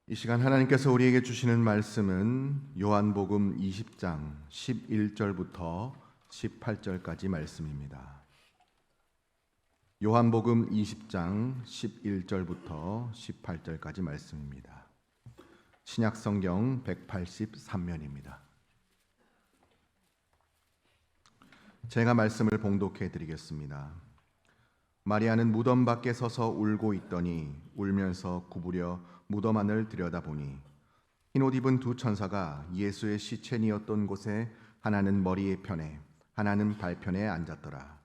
이 시간 하나님께서 우리에게 주시는 말씀은 요한복음 20장 11절부터 18절까지 말씀입니다. 요한복음 20장 11절부터 18절까지 말씀입니다. 신약성경 183면입니다. 제가 말씀을 봉독해 드리겠습니다. 마리아는 무덤 밖에 서서 울고 있더니 울면서 구부려 무덤 안을 들여다보니 흰옷 입은 두 천사가 예수의 시체니었던 곳에 하나는 머리에 편에 하나는 발편에 앉았더라.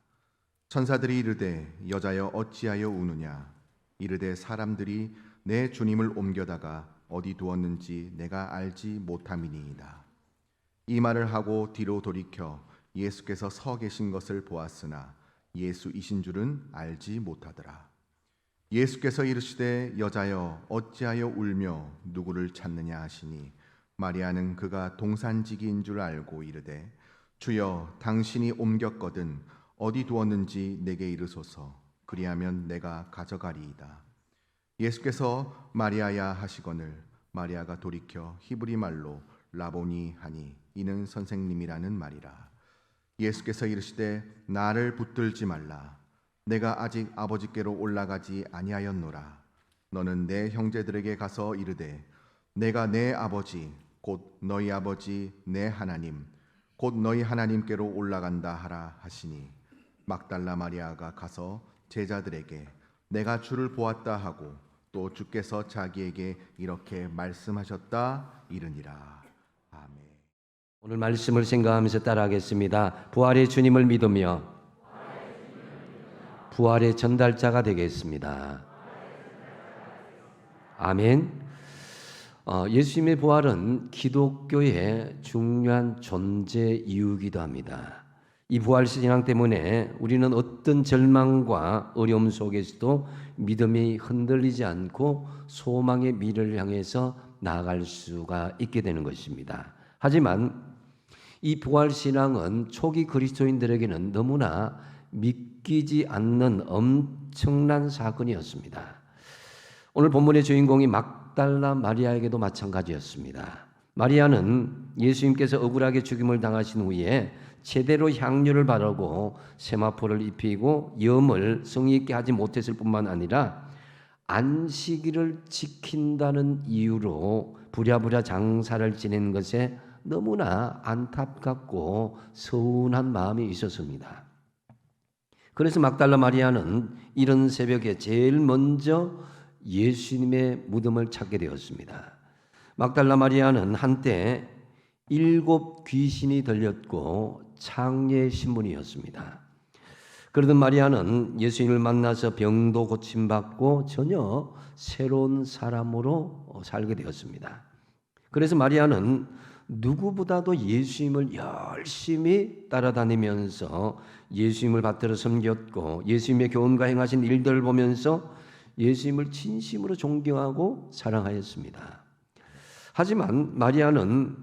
천사들이 이르되 여자여 어찌하여 우느냐. 이르되 사람들이 내 주님을 옮겨다가 어디 두었는지 내가 알지 못함이니이다. 이 말을 하고 뒤로 돌이켜 예수께서 서 계신 것을 보았으나 예수이신 줄은 알지 못하더라. 예수께서 이르시되 여자여 어찌하여 울며 누구를 찾느냐 하시니 마리아는 그가 동산지기인 줄 알고 이르되 주여 당신이 옮겼거든 어디 두었는지 내게 이르소서. 그리하면 내가 가져가리이다. 예수께서 마리아야 하시거늘 마리아가 돌이켜 히브리 말로 라보니 하니 이는 선생님이라는 말이라. 예수께서 이르시되 나를 붙들지 말라. 내가 아직 아버지께로 올라가지 아니하였노라. 너는 내 형제들에게 가서 이르되 내가 내 아버지 곧 너희 아버지 내 하나님 곧 너희 하나님께로 올라간다 하라 하시니 막달라 마리아가 가서 제자들에게 내가 주를 보았다 하고 또 주께서 자기에게 이렇게 말씀하셨다 이르니라. 아멘. 오늘 말씀을 생각하면서 따라하겠습니다. 부활의 주님을 믿으며 부활의 전달자가 되겠습니다. 아멘. 예수님의 부활은 기독교의 중요한 존재 이유이기도 합니다. 이 부활 신앙 때문에 우리는 어떤 절망과 어려움 속에서도 믿음이 흔들리지 않고 소망의 미래를 향해서 나아갈 수가 있게 되는 것입니다. 하지만 이 부활 신앙은 초기 그리스도인들에게는 너무나 믿기지 않는 엄청난 사건이었습니다. 오늘 본문의 주인공이 막달라 마리아에게도 마찬가지였습니다. 마리아는 예수님께서 억울하게 죽임을 당하신 후에 제대로 향유를 바르고 세마포를 입히고 염을 성의 있게 하지 못했을 뿐만 아니라 안식일을 지킨다는 이유로 부랴부랴 장사를 지낸 것에 너무나 안타깝고 서운한 마음이 있었습니다. 그래서 막달라 마리아는 이른 새벽에 제일 먼저 예수님의 무덤을 찾게 되었습니다. 막달라 마리아는 한때 7 귀신이 들렸고 창녀의 신분이었습니다. 그러던 마리아는 예수님을 만나서 병도 고침받고 전혀 새로운 사람으로 살게 되었습니다. 그래서 마리아는 누구보다도 예수님을 열심히 따라다니면서 예수님을 받들어 섬겼고 예수님의 교훈과 행하신 일들을 보면서 예수님을 진심으로 존경하고 사랑하였습니다. 하지만 마리아는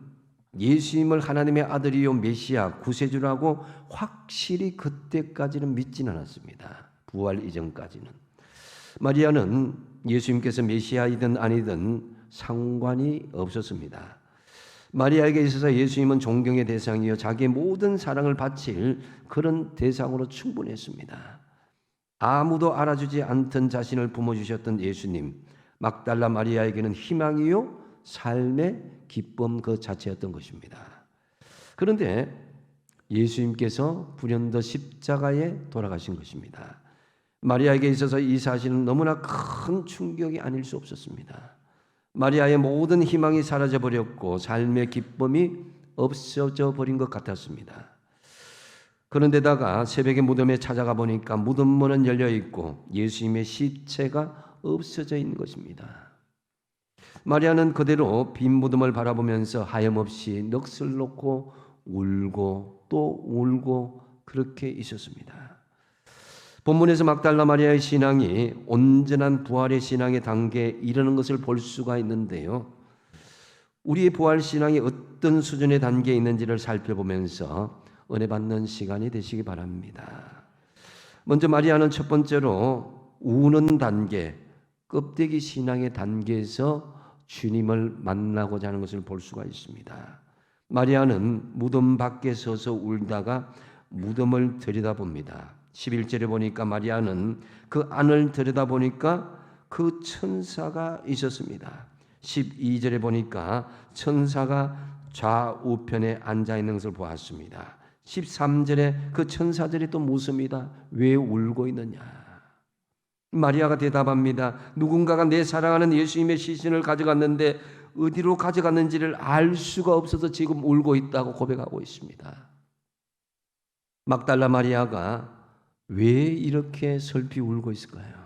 예수님을 하나님의 아들이요 메시아 구세주라고 확실히 그때까지는 믿지는 않았습니다. 부활 이전까지는. 마리아는 예수님께서 메시아이든 아니든 상관이 없었습니다. 마리아에게 있어서 예수님은 존경의 대상이요 자기의 모든 사랑을 바칠 그런 대상으로 충분했습니다. 아무도 알아주지 않던 자신을 품어주셨던 예수님, 막달라 마리아에게는 희망이요 삶의 기쁨 그 자체였던 것입니다. 그런데 예수님께서 불현듯 십자가에 돌아가신 것입니다. 마리아에게 있어서 이 사실은 너무나 큰 충격이 아닐 수 없었습니다. 마리아의 모든 희망이 사라져 버렸고 삶의 기쁨이 없어져 버린 것 같았습니다. 그런데다가 새벽에 무덤에 찾아가 보니까 무덤 문은 열려 있고 예수님의 시체가 없어져 있는 것입니다. 마리아는 그대로 빈 무덤을 바라보면서 하염없이 넋을 놓고 울고 또 울고 그렇게 있었습니다. 본문에서 막달라 마리아의 신앙이 온전한 부활의 신앙의 단계에 이르는 것을 볼 수가 있는데요. 우리의 부활 신앙이 어떤 수준의 단계에 있는지를 살펴보면서 은혜 받는 시간이 되시기 바랍니다. 먼저 마리아는 첫 번째로 우는 단계, 껍데기 신앙의 단계에서 주님을 만나고자 하는 것을 볼 수가 있습니다. 마리아는 무덤 밖에 서서 울다가 무덤을 들여다봅니다. 11절에 보니까 마리아는 그 안을 들여다보니까 그 천사가 있었습니다. 12절에 보니까 천사가 좌우편에 앉아있는 것을 보았습니다. 13절에 그 천사들이 또 묻습니다. 왜 울고 있느냐? 마리아가 대답합니다. 누군가가 내 사랑하는 예수님의 시신을 가져갔는데 어디로 가져갔는지를 알 수가 없어서 지금 울고 있다고 고백하고 있습니다. 막달라 마리아가 왜 이렇게 슬피 울고 있을까요?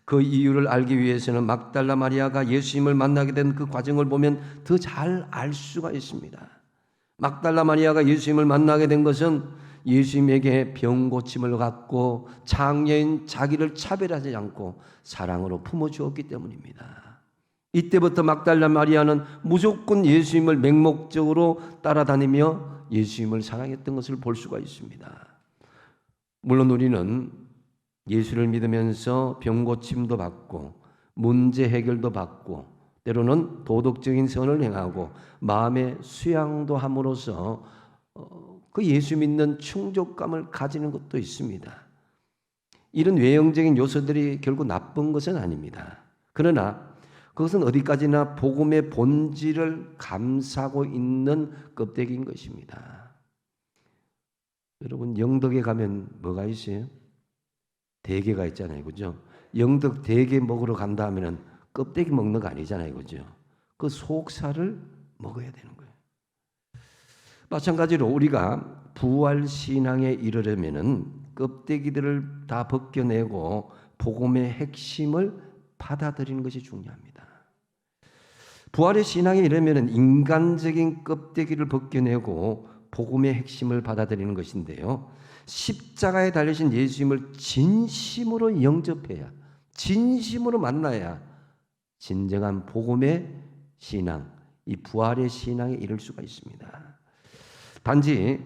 그 이유를 알기 위해서는 막달라 마리아가 예수님을 만나게 된 그 과정을 보면 더 잘 알 수가 있습니다. 막달라 마리아가 예수님을 만나게 된 것은 예수님에게 병 고침을 갖고 장녀인 자기를 차별하지 않고 사랑으로 품어주었기 때문입니다. 이때부터 막달라 마리아는 무조건 예수님을 맹목적으로 따라다니며 예수님을 사랑했던 것을 볼 수가 있습니다. 물론 우리는 예수를 믿으면서 병 고침도 받고 문제 해결도 받고 때로는 도덕적인 선을 행하고 마음의 수양도 함으로써 그 예수 믿는 충족감을 가지는 것도 있습니다. 이런 외형적인 요소들이 결국 나쁜 것은 아닙니다. 그러나 그것은 어디까지나 복음의 본질을 감싸고 있는 껍데기인 것입니다. 여러분 영덕에 가면 뭐가 있어요? 대게가 있잖아요, 그죠? 영덕 대게 먹으러 간다 하면은 껍데기 먹는 거 아니잖아요, 그죠? 그 속살을 먹어야 되는 거예요. 마찬가지로 우리가 부활 신앙에 이르려면은 껍데기들을 다 벗겨내고 복음의 핵심을 받아들이는 것이 중요합니다. 부활의 신앙에 이르면은 인간적인 껍데기를 벗겨내고 복음의 핵심을 받아들이는 것인데요. 십자가에 달리신 예수님을 진심으로 영접해야, 진심으로 만나야 진정한 복음의 신앙, 이 부활의 신앙에 이를 수가 있습니다. 단지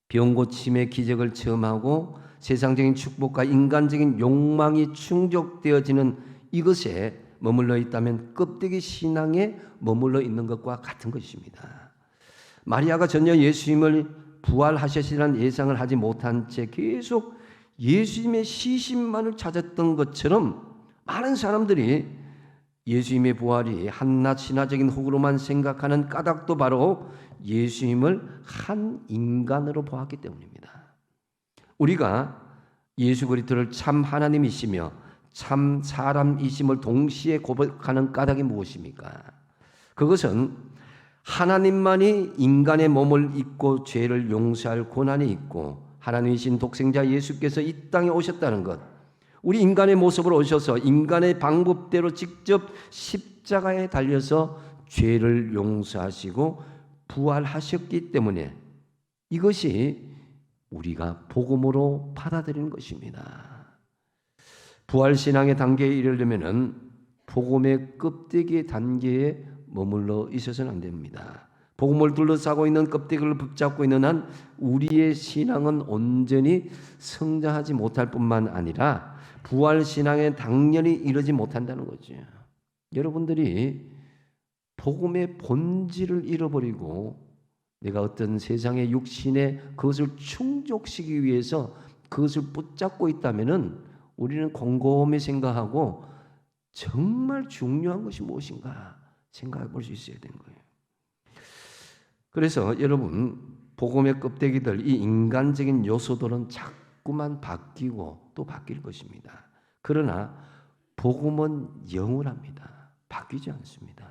병고침의 기적을 체험하고 세상적인 축복과 인간적인 욕망이 충족되어지는 이것에 머물러 있다면 껍데기 신앙에 머물러 있는 것과 같은 것입니다. 마리아가 전혀 예수님을 부활하셨으리라는 예상을 하지 못한 채 계속 예수님의 시신만을 찾았던 것처럼 많은 사람들이 예수님의 부활이 한낱 신화적인 호구로만 생각하는 까닭도 바로 예수님을 한 인간으로 보았기 때문입니다. 우리가 예수 그리스도를 참 하나님이시며 참 사람이심을 동시에 고백하는 까닭이 무엇입니까? 그것은 하나님만이 인간의 몸을 입고 죄를 용서할 권한이 있고 하나님이신 독생자 예수께서 이 땅에 오셨다는 것, 우리 인간의 모습으로 오셔서 인간의 방법대로 직접 십자가에 달려서 죄를 용서하시고 부활하셨기 때문에 이것이 우리가 복음으로 받아들이는 것입니다. 부활신앙의 단계에 이르려면 복음의 껍데기 단계에 머물러 있어서는 안 됩니다. 복음을 둘러싸고 있는 껍데기를 붙잡고 있는 한 우리의 신앙은 온전히 성장하지 못할 뿐만 아니라 부활신앙에 당연히 이르지 못한다는 거죠. 여러분들이 복음의 본질을 잃어버리고 내가 어떤 세상의 육신에 그것을 충족시키기 위해서 그것을 붙잡고 있다면은 우리는 곰곰이 생각하고 정말 중요한 것이 무엇인가 생각해 볼 수 있어야 되는 거예요. 그래서 여러분 복음의 껍데기들, 이 인간적인 요소들은 자꾸만 바뀌고 또 바뀔 것입니다. 그러나 복음은 영원합니다. 바뀌지 않습니다.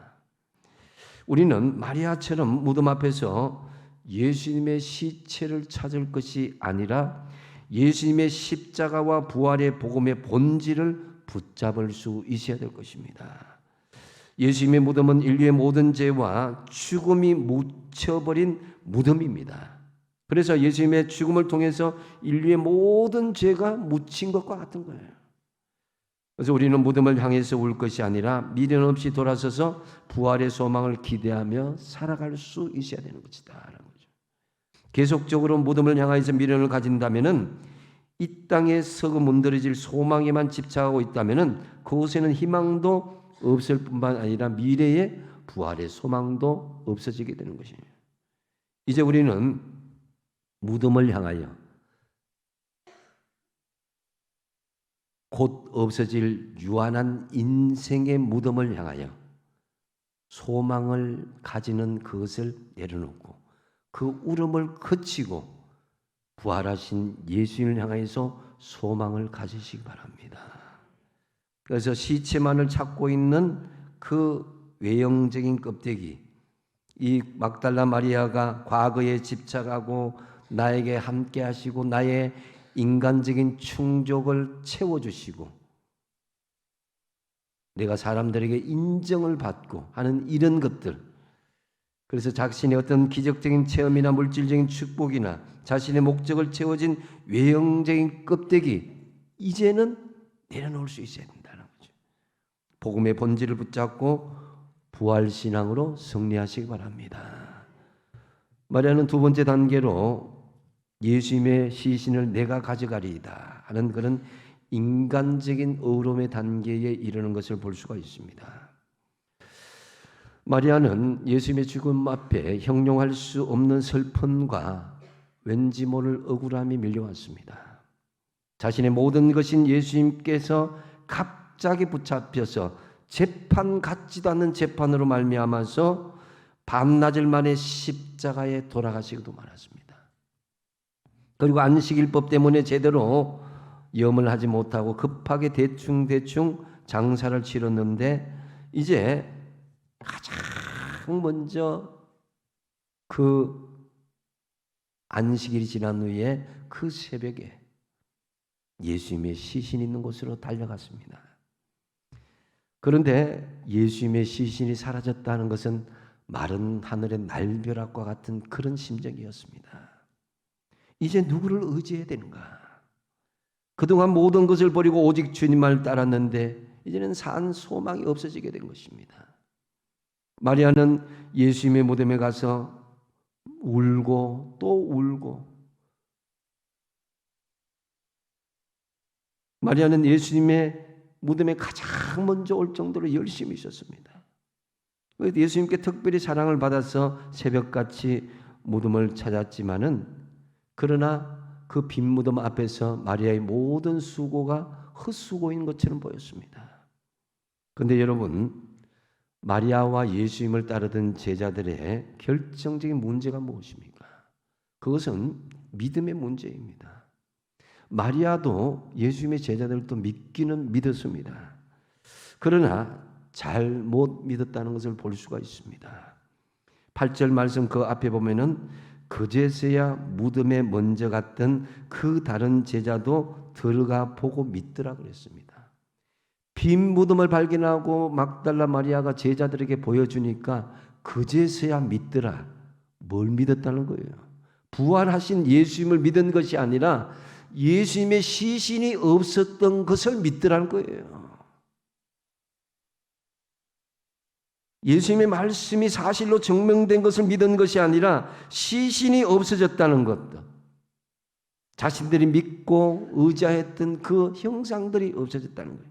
우리는 마리아처럼 무덤 앞에서 예수님의 시체를 찾을 것이 아니라 예수님의 십자가와 부활의 복음의 본질을 붙잡을 수 있어야 될 것입니다. 예수님의 무덤은 인류의 모든 죄와 죽음이 묻혀버린 무덤입니다. 그래서 예수님의 죽음을 통해서 인류의 모든 죄가 묻힌 것과 같은 거예요. 그래서 우리는 무덤을 향해서 울 것이 아니라 미련 없이 돌아서서 부활의 소망을 기대하며 살아갈 수 있어야 되는 것이다. 계속적으로 무덤을 향해서 미련을 가진다면은 이 땅에 썩어 문드러질 소망에만 집착하고 있다면은 그곳에는 희망도 없을 뿐만 아니라 미래의 부활의 소망도 없어지게 되는 것이에요. 이제 우리는 무덤을 향하여 곧 없어질 유한한 인생의 무덤을 향하여 소망을 가지는 그것을 내려놓고 그 울음을 그치고 부활하신 예수님을 향해서 소망을 가지시기 바랍니다. 그래서 시체만을 찾고 있는 그 외형적인 껍데기, 이 막달라 마리아가 과거에 집착하고 나에게 함께 하시고 나의 인간적인 충족을 채워주시고 내가 사람들에게 인정을 받고 하는 이런 것들, 그래서 자신의 어떤 기적적인 체험이나 물질적인 축복이나 자신의 목적을 채워진 외형적인 껍데기, 이제는 내려놓을 수 있어야 된다는 거죠. 복음의 본질을 붙잡고 부활신앙으로 승리하시기 바랍니다. 마리아는 두 번째 단계로 예수님의 시신을 내가 가져가리이다 하는 그런 인간적인 의로움의 단계에 이르는 것을 볼 수가 있습니다. 마리아는 예수님의 죽음 앞에 형용할 수 없는 슬픔과 왠지 모를 억울함이 밀려왔습니다. 자신의 모든 것인 예수님께서 갑자기 붙잡혀서 재판 같지도 않는 재판으로 말미암아서 밤낮을 만에 십자가에 돌아가시기도 말았습니다. 그리고 안식일법 때문에 제대로 염을 하지 못하고 급하게 대충 장사를 치렀는데 이제 가장 먼저 그 안식일이 지난 후에 그 새벽에 예수님의 시신이 있는 곳으로 달려갔습니다. 그런데 예수님의 시신이 사라졌다는 것은 마른 하늘의 날벼락과 같은 그런 심정이었습니다. 이제 누구를 의지해야 되는가? 그동안 모든 것을 버리고 오직 주님만을 따랐는데 이제는 산 소망이 없어지게 된 것입니다. 마리아는 예수님의 무덤에 가서 울고 또 울고, 마리아는 예수님의 무덤에 가장 먼저 올 정도로 열심히 있었습니다. 예수님께 특별히 사랑을 받아서 새벽같이 무덤을 찾았지만은, 그러나 그 빈 무덤 앞에서 마리아의 모든 수고가 헛수고인 것처럼 보였습니다. 그런데 여러분, 마리아와 예수님을 따르던 제자들의 결정적인 문제가 무엇입니까? 그것은 믿음의 문제입니다. 마리아도 예수님의 제자들도 믿기는 믿었습니다. 그러나 잘못 믿었다는 것을 볼 수가 있습니다. 8절 말씀 그 앞에 보면은 그제서야 무덤에 먼저 갔던 그 다른 제자도 들어가 보고 믿더라 그랬습니다. 빈 무덤을 발견하고 막달라 마리아가 제자들에게 보여주니까 그제서야 믿더라. 뭘 믿었다는 거예요? 부활하신 예수님을 믿은 것이 아니라 예수님의 시신이 없었던 것을 믿더라는 거예요. 예수님의 말씀이 사실로 증명된 것을 믿은 것이 아니라 시신이 없어졌다는 것도, 자신들이 믿고 의지했던 그 형상들이 없어졌다는 거예요.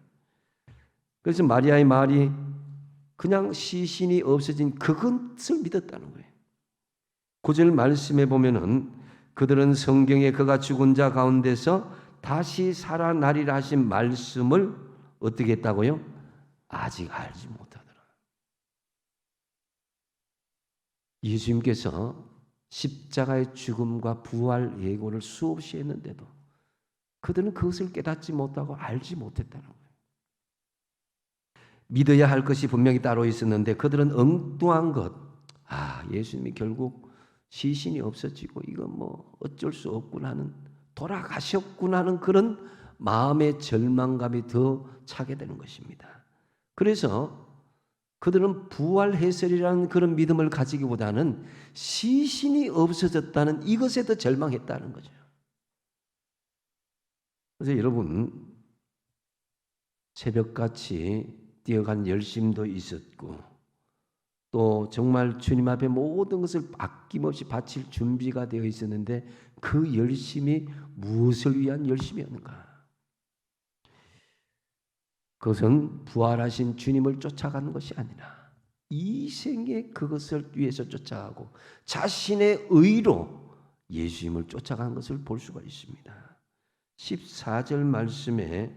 그래서 마리아의 말이 그냥 시신이 없어진 그것을 믿었다는 거예요. 9절 말씀에 보면은 그들은 성경에 그가 죽은 자 가운데서 다시 살아나리라 하신 말씀을 어떻게 했다고요? 아직 알지 못하더라. 예수님께서 십자가의 죽음과 부활 예고를 수없이 했는데도 그들은 그것을 깨닫지 못하고 알지 못했다는 거예요. 믿어야 할 것이 분명히 따로 있었는데 그들은 엉뚱한 것, 예수님이 결국 시신이 없어지고 이거 뭐 어쩔 수 없구나 하는, 돌아가셨구나 하는 그런 마음의 절망감이 더 차게 되는 것입니다. 그래서 그들은 부활해설이라는 그런 믿음을 가지기보다는 시신이 없어졌다는 이것에 더 절망했다는 거죠. 그래서 여러분, 새벽같이 뛰어간 열심도 있었고 또 정말 주님 앞에 모든 것을 아낌없이 바칠 준비가 되어 있었는데 그 열심이 무엇을 위한 열심이었는가? 그것은 부활하신 주님을 쫓아가는 것이 아니라 이 생에 그것을 위해서 쫓아가고 자신의 의로 예수님을 쫓아가는 것을 볼 수가 있습니다. 14절 말씀에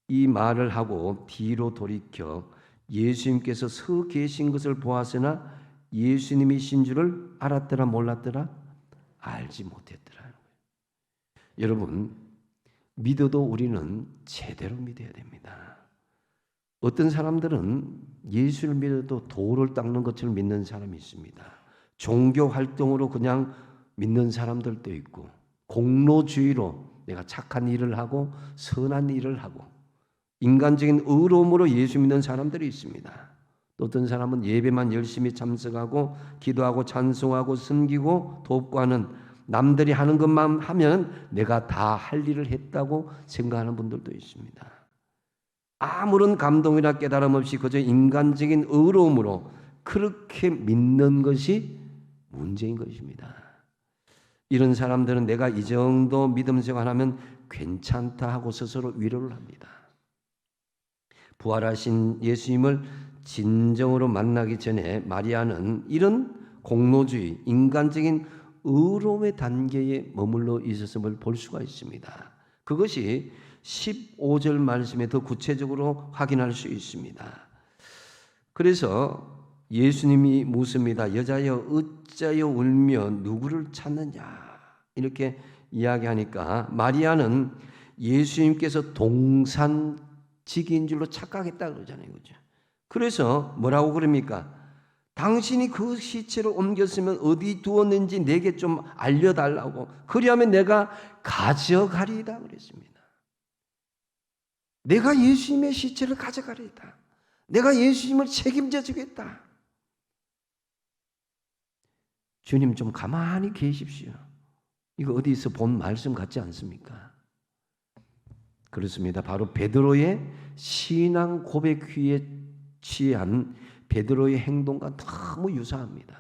이 말을 하고 뒤로 돌이켜 예수님께서 서 계신 것을 보았으나 예수님이신 줄을 알았더라 몰랐더라? 알지 못했더라. 여러분, 믿어도 우리는 제대로 믿어야 됩니다. 어떤 사람들은 예수를 믿어도 돌을 닦는 것처럼 믿는 사람이 있습니다. 종교 활동으로 그냥 믿는 사람들도 있고, 공로주의로 내가 착한 일을 하고 선한 일을 하고 인간적인 의로움으로 예수 믿는 사람들이 있습니다. 또 어떤 사람은 예배만 열심히 참석하고 기도하고 찬송하고 섬기고 돕고 하는, 남들이 하는 것만 하면 내가 다 할 일을 했다고 생각하는 분들도 있습니다. 아무런 감동이나 깨달음 없이 그저 인간적인 의로움으로 그렇게 믿는 것이 문제인 것입니다. 이런 사람들은 내가 이 정도 믿음 생활하면 괜찮다 하고 스스로 위로를 합니다. 부활하신 예수님을 진정으로 만나기 전에 마리아는 이런 공로주의, 인간적인 의로움의 단계에 머물러 있었음을 볼 수가 있습니다. 그것이 15절 말씀에 더 구체적으로 확인할 수 있습니다. 그래서 예수님이 묻습니다. 여자여 어찌하여 울며 누구를 찾느냐, 이렇게 이야기하니까 마리아는 예수님께서 동산직인 줄로 착각했다 그러잖아요. 그죠? 그래서 뭐라고 그럽니까? 당신이 그 시체를 옮겼으면 어디 두었는지 내게 좀 알려달라고, 그리하면 내가 가져가리이다 그랬습니다. 내가 예수님의 시체를 가져가리이다. 내가 예수님을 책임져 주겠다. 주님 좀 가만히 계십시오. 이거 어디서 본 말씀 같지 않습니까? 그렇습니다. 바로 베드로의 신앙 고백 위에 취한 베드로의 행동과 너무 유사합니다.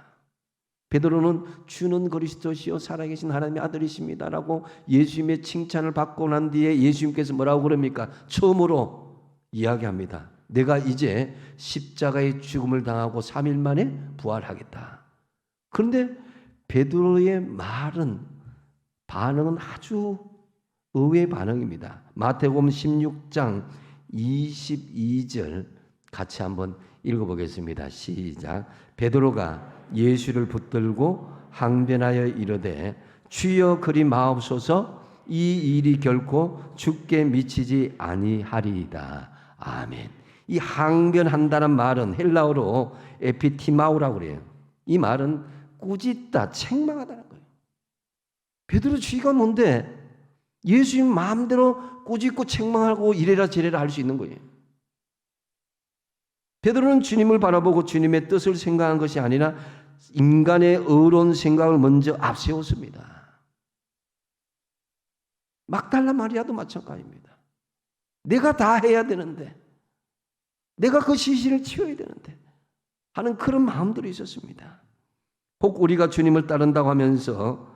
베드로는 주는 그리스도시요 살아계신 하나님의 아들이십니다라고 예수님의 칭찬을 받고 난 뒤에 예수님께서 뭐라고 그럽니까? 처음으로 이야기합니다. 내가 이제 십자가의 죽음을 당하고 3일 만에 부활하겠다. 그런데 베드로의 반응은 아주 의외의 반응입니다. 마태복음 16장 22절 같이 한번 읽어보겠습니다. 시작. 베드로가 예수를 붙들고 항변하여 이르되 주여 그리 마옵소서, 이 일이 결코 죽게 미치지 아니하리이다. 아멘. 이 항변한다는 말은 헬라어로 에피티마우라고 그래요. 이 말은 꾸짖다, 책망하다는 거예요. 베드로 주의가 뭔데 예수님 마음대로 꾸짖고 책망하고 이래라 저래라 할 수 있는 거예요. 베드로는 주님을 바라보고 주님의 뜻을 생각한 것이 아니라 인간의 의로운 생각을 먼저 앞세웠습니다. 막달라 마리아도 마찬가지입니다. 내가 다 해야 되는데, 내가 그 시신을 치워야 되는데 하는 그런 마음들이 있었습니다. 혹 우리가 주님을 따른다고 하면서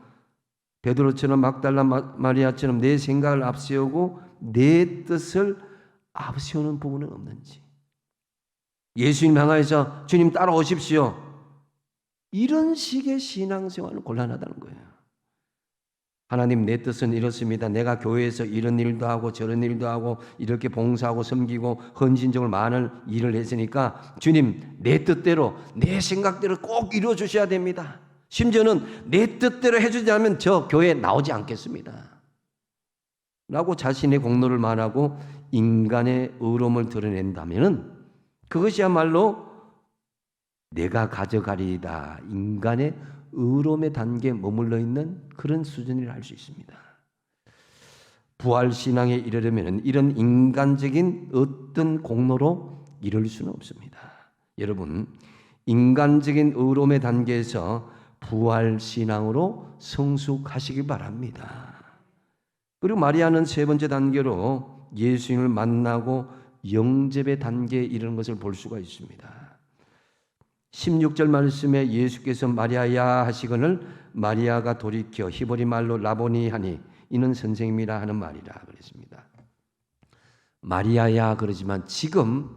베드로처럼 막달라 마리아처럼 내 생각을 앞세우고 내 뜻을 앞세우는 부분은 없는지, 예수님 향하여서 주님 따라오십시오, 이런 식의 신앙생활은 곤란하다는 거예요. 하나님, 내 뜻은 이렇습니다. 내가 교회에서 이런 일도 하고 저런 일도 하고 이렇게 봉사하고 섬기고 헌신적으로 많은 일을 했으니까 주님 내 뜻대로 내 생각대로 꼭 이루어 주셔야 됩니다. 심지어는 내 뜻대로 해주지 않으면 저 교회에 나오지 않겠습니다 라고 자신의 공로를 말하고 인간의 의로움을 드러낸다면 그것이야말로 내가 가져가리이다, 인간의 의로움의 단계에 머물러 있는 그런 수준이라 할 수 있습니다. 부활신앙에 이르려면 이런 인간적인 어떤 공로로 이룰 수는 없습니다. 여러분, 인간적인 의로움의 단계에서 부활신앙으로 성숙하시기 바랍니다. 그리고 마리아는 세 번째 단계로 예수님을 만나고 영접의 단계에 이르는 것을 볼 수가 있습니다. 16절 말씀에 예수께서 마리아야 하시거늘 마리아가 돌이켜 히브리 말로 라보니 하니 이는 선생님이라 하는 말이라 그랬습니다. 마리아야 그러지만 지금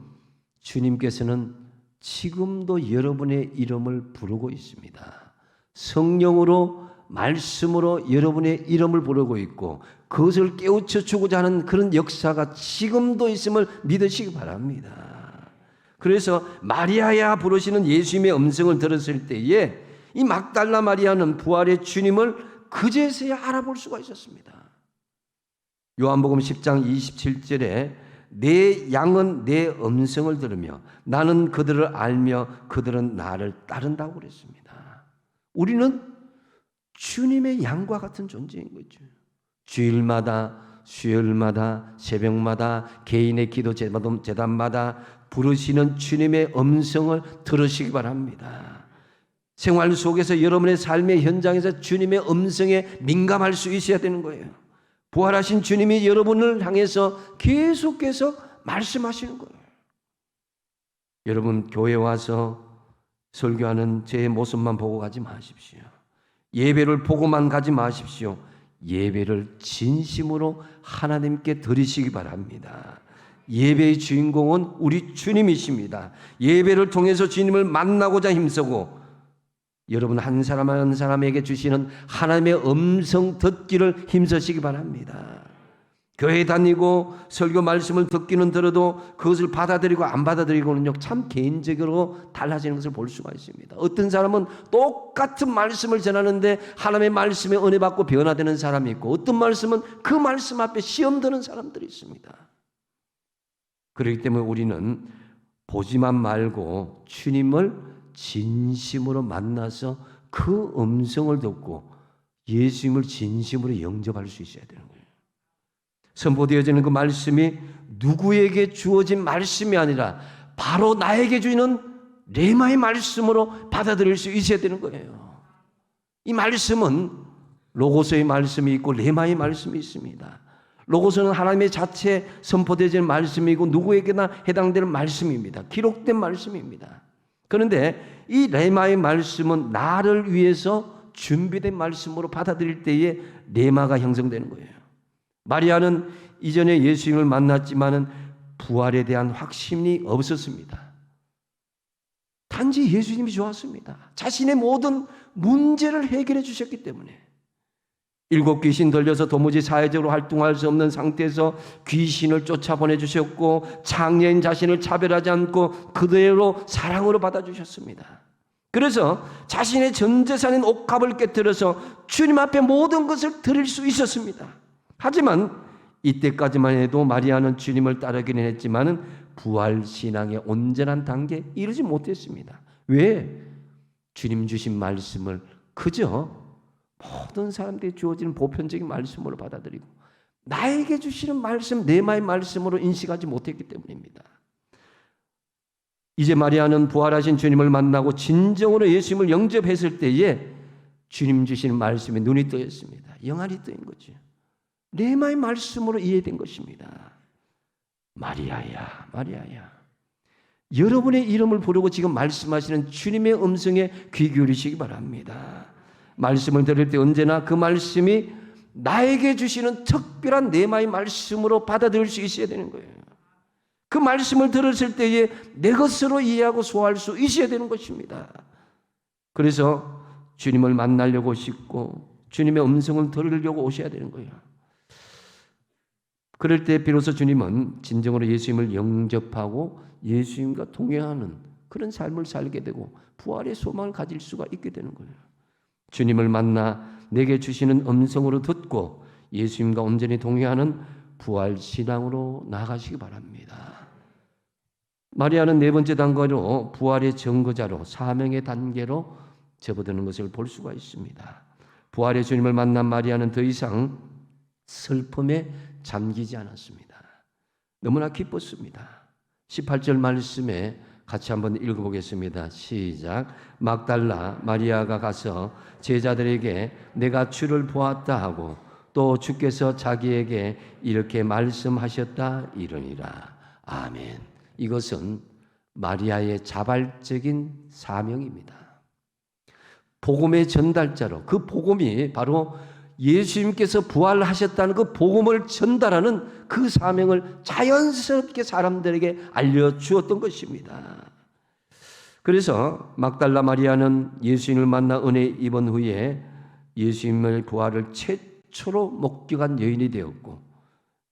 주님께서는 지금도 여러분의 이름을 부르고 있습니다. 성령으로 말씀으로 여러분의 이름을 부르고 있고 그것을 깨우쳐 주고자 하는 그런 역사가 지금도 있음을 믿으시기 바랍니다. 그래서 마리아야 부르시는 예수님의 음성을 들었을 때에 이 막달라 마리아는 부활의 주님을 그제서야 알아볼 수가 있었습니다. 요한복음 10장 27절에 내 양은 내 음성을 들으며 나는 그들을 알며 그들은 나를 따른다고 그랬습니다. 우리는 주님의 양과 같은 존재인 거죠. 주일마다 수요일마다 새벽마다 개인의 기도 제단마다 부르시는 주님의 음성을 들으시기 바랍니다. 생활 속에서 여러분의 삶의 현장에서 주님의 음성에 민감할 수 있어야 되는 거예요. 부활하신 주님이 여러분을 향해서 계속해서 말씀하시는 거예요. 여러분 교회 와서 설교하는 제 모습만 보고 가지 마십시오. 예배를 보고만 가지 마십시오. 예배를 진심으로 하나님께 드리시기 바랍니다. 예배의 주인공은 우리 주님이십니다. 예배를 통해서 주님을 만나고자 힘쓰고 여러분 한 사람 한 사람에게 주시는 하나님의 음성 듣기를 힘쓰시기 바랍니다. 교회 다니고 설교 말씀을 듣기는 들어도 그것을 받아들이고 안 받아들이고는요 참 개인적으로 달라지는 것을 볼 수가 있습니다. 어떤 사람은 똑같은 말씀을 전하는데 하나님의 말씀에 은혜 받고 변화되는 사람이 있고 어떤 말씀은 그 말씀 앞에 시험 드는 사람들이 있습니다. 그렇기 때문에 우리는 보지만 말고 주님을 진심으로 만나서 그 음성을 듣고 예수님을 진심으로 영접할 수 있어야 되는 거예요. 선포되어지는 그 말씀이 누구에게 주어진 말씀이 아니라 바로 나에게 주는 레마의 말씀으로 받아들일 수 있어야 되는 거예요. 이 말씀은 로고스의 말씀이 있고 레마의 말씀이 있습니다. 로고스는 하나님의 자체 선포되어지는 말씀이고 누구에게나 해당되는 말씀입니다. 기록된 말씀입니다. 그런데 이 레마의 말씀은 나를 위해서 준비된 말씀으로 받아들일 때에 레마가 형성되는 거예요. 마리아는 이전에 예수님을 만났지만은 부활에 대한 확신이 없었습니다. 단지 예수님이 좋았습니다. 자신의 모든 문제를 해결해 주셨기 때문에. 7 귀신 들려서 도무지 사회적으로 활동할 수 없는 상태에서 귀신을 쫓아보내 주셨고 장애인 자신을 차별하지 않고 그대로 사랑으로 받아주셨습니다. 그래서 자신의 전 재산인 옥합을 깨뜨려서 주님 앞에 모든 것을 드릴 수 있었습니다. 하지만 이때까지만 해도 마리아는 주님을 따르기는 했지만은 부활 신앙의 온전한 단계에 이르지 못했습니다. 왜? 주님 주신 말씀을 그저 모든 사람들이 주어지는 보편적인 말씀으로 받아들이고 나에게 주시는 말씀, 레마의 말씀으로 인식하지 못했기 때문입니다. 이제 마리아는 부활하신 주님을 만나고 진정으로 예수님을 영접했을 때에 주님 주시는 말씀에 눈이 뜨였습니다. 영안이 뜨인 거죠. 레마의 말씀으로 이해된 것입니다. 마리아야, 마리아야. 여러분의 이름을 부르고 지금 말씀하시는 주님의 음성에 귀 기울이시기 바랍니다. 말씀을 들을 때 언제나 그 말씀이 나에게 주시는 특별한 레마의 말씀으로 받아들일 수 있어야 되는 거예요. 그 말씀을 들었을 때에 내 것으로 이해하고 소화할 수 있어야 되는 것입니다. 그래서 주님을 만나려고 오시고 주님의 음성을 들으려고 오셔야 되는 거예요. 그럴 때 비로소 주님은 진정으로 예수님을 영접하고 예수님과 동행하는 그런 삶을 살게 되고 부활의 소망을 가질 수가 있게 되는 거예요. 주님을 만나 내게 주시는 음성으로 듣고 예수님과 온전히 동행하는 부활 신앙으로 나아가시기 바랍니다. 마리아는 4번째 단계로 부활의 증거자로 사명의 단계로 접어드는 것을 볼 수가 있습니다. 부활의 주님을 만난 마리아는 더 이상 슬픔에 잠기지 않았습니다. 너무나 기뻤습니다. 18절 말씀에 같이 한번 읽어보겠습니다. 시작. 막달라 마리아가 가서 제자들에게 내가 주를 보았다 하고 또 주께서 자기에게 이렇게 말씀하셨다 이르니라. 아멘. 이것은 마리아의 자발적인 사명입니다. 복음의 전달자로 그 복음이 바로 예수님께서 부활하셨다는 그 복음을 전달하는 그 사명을 자연스럽게 사람들에게 알려주었던 것입니다. 그래서 막달라 마리아는 예수님을 만나 은혜 입은 후에 예수님의 부활을 최초로 목격한 여인이 되었고,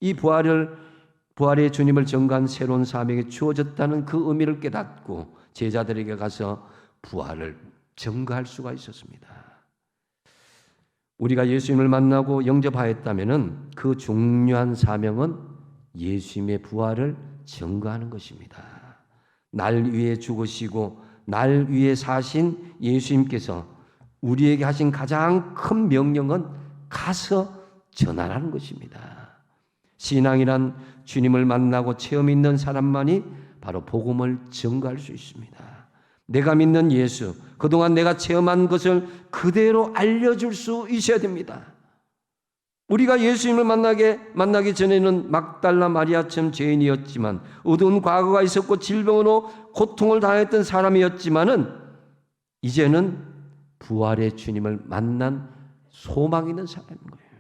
이 부활의 주님을 전가한 새로운 사명이 주어졌다는 그 의미를 깨닫고 제자들에게 가서 부활을 전가할 수가 있었습니다. 우리가 예수님을 만나고 영접하였다면 그 중요한 사명은 예수님의 부활을 전가하는 것입니다. 날 위해 죽으시고 날 위해 사신 예수님께서 우리에게 하신 가장 큰 명령은 가서 전하라는 것입니다. 신앙이란 주님을 만나고 체험 있는 사람만이 바로 복음을 전가할 수 있습니다. 내가 믿는 예수, 그동안 내가 체험한 것을 그대로 알려줄 수 있어야 됩니다. 우리가 예수님을 만나기 전에는 막달라 마리아처럼 죄인이었지만, 어두운 과거가 있었고 질병으로 고통을 당했던 사람이었지만은 이제는 부활의 주님을 만난 소망 있는 사람인 거예요.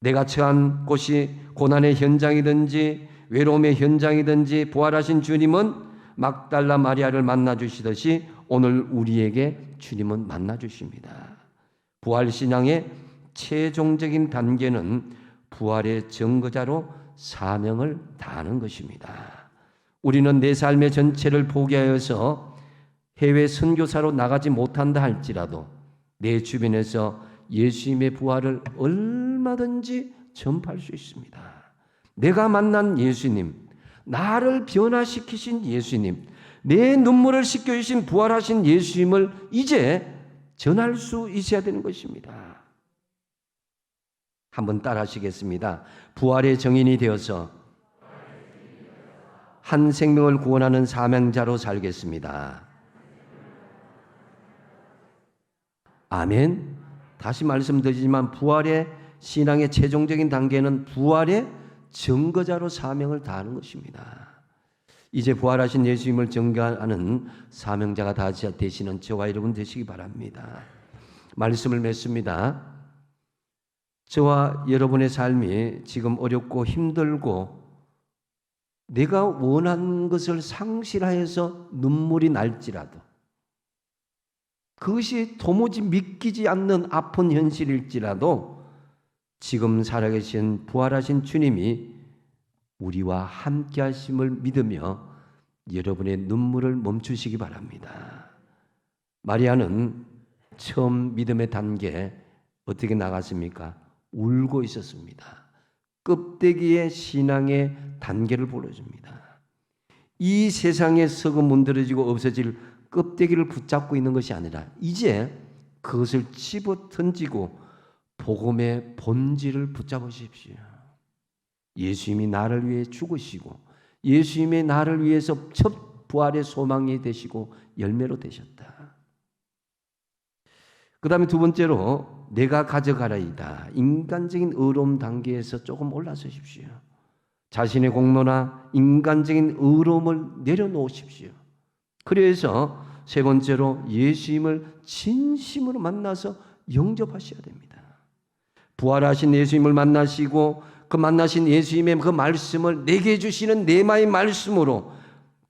내가 처한 곳이 고난의 현장이든지 외로움의 현장이든지 부활하신 주님은 막달라 마리아를 만나주시듯이 오늘 우리에게 주님은 만나주십니다. 부활신앙의 최종적인 단계는 부활의 증거자로 사명을 다하는 것입니다. 우리는 내 삶의 전체를 포기하여서 해외 선교사로 나가지 못한다 할지라도 내 주변에서 예수님의 부활을 얼마든지 전파할 수 있습니다. 내가 만난 예수님, 나를 변화시키신 예수님, 내 눈물을 씻겨주신 부활하신 예수님을 이제 전할 수 있어야 되는 것입니다. 한번 따라하시겠습니다. 부활의 정인이 되어서 한 생명을 구원하는 사명자로 살겠습니다. 아멘. 다시 말씀드리지만 부활의 신앙의 최종적인 단계는 부활의 증거자로 사명을 다하는 것입니다. 이제 부활하신 예수님을 증거하는 사명자가 다 되시는 저와 여러분 되시기 바랍니다. 말씀을 맺습니다. 저와 여러분의 삶이 지금 어렵고 힘들고 내가 원하는 것을 상실하여서 눈물이 날지라도, 그것이 도무지 믿기지 않는 아픈 현실일지라도 지금 살아계신 부활하신 주님이 우리와 함께 하심을 믿으며 여러분의 눈물을 멈추시기 바랍니다. 마리아는 처음 믿음의 단계 어떻게 나갔습니까? 울고 있었습니다. 껍데기의 신앙의 단계를 보여줍니다. 이 세상에 썩어 문드러지고 없어질 껍데기를 붙잡고 있는 것이 아니라 이제 그것을 집어 던지고 복음의 본질을 붙잡으십시오. 예수님이 나를 위해 죽으시고 예수님이 나를 위해서 첫 부활의 소망이 되시고 열매로 되셨다. 그 다음에 두 번째로 내가 가져가라이다. 인간적인 의로움 단계에서 조금 올라서십시오. 자신의 공로나 인간적인 의로움을 내려놓으십시오. 그래서 세 번째로 예수님을 진심으로 만나서 영접하셔야 됩니다. 부활하신 예수님을 만나시고 그 만나신 예수님의 그 말씀을 내게 주시는 내마의 말씀으로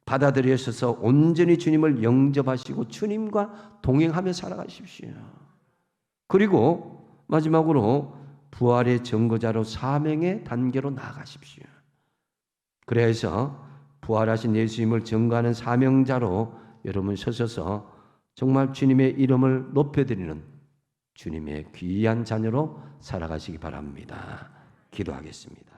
받아들여서 온전히 주님을 영접하시고 주님과 동행하며 살아가십시오. 그리고 마지막으로 부활의 증거자로 사명의 단계로 나아가십시오. 그래서 부활하신 예수님을 증거하는 사명자로 여러분 서셔서 정말 주님의 이름을 높여드리는 주님의 귀한 자녀로 살아가시기 바랍니다. 기도하겠습니다.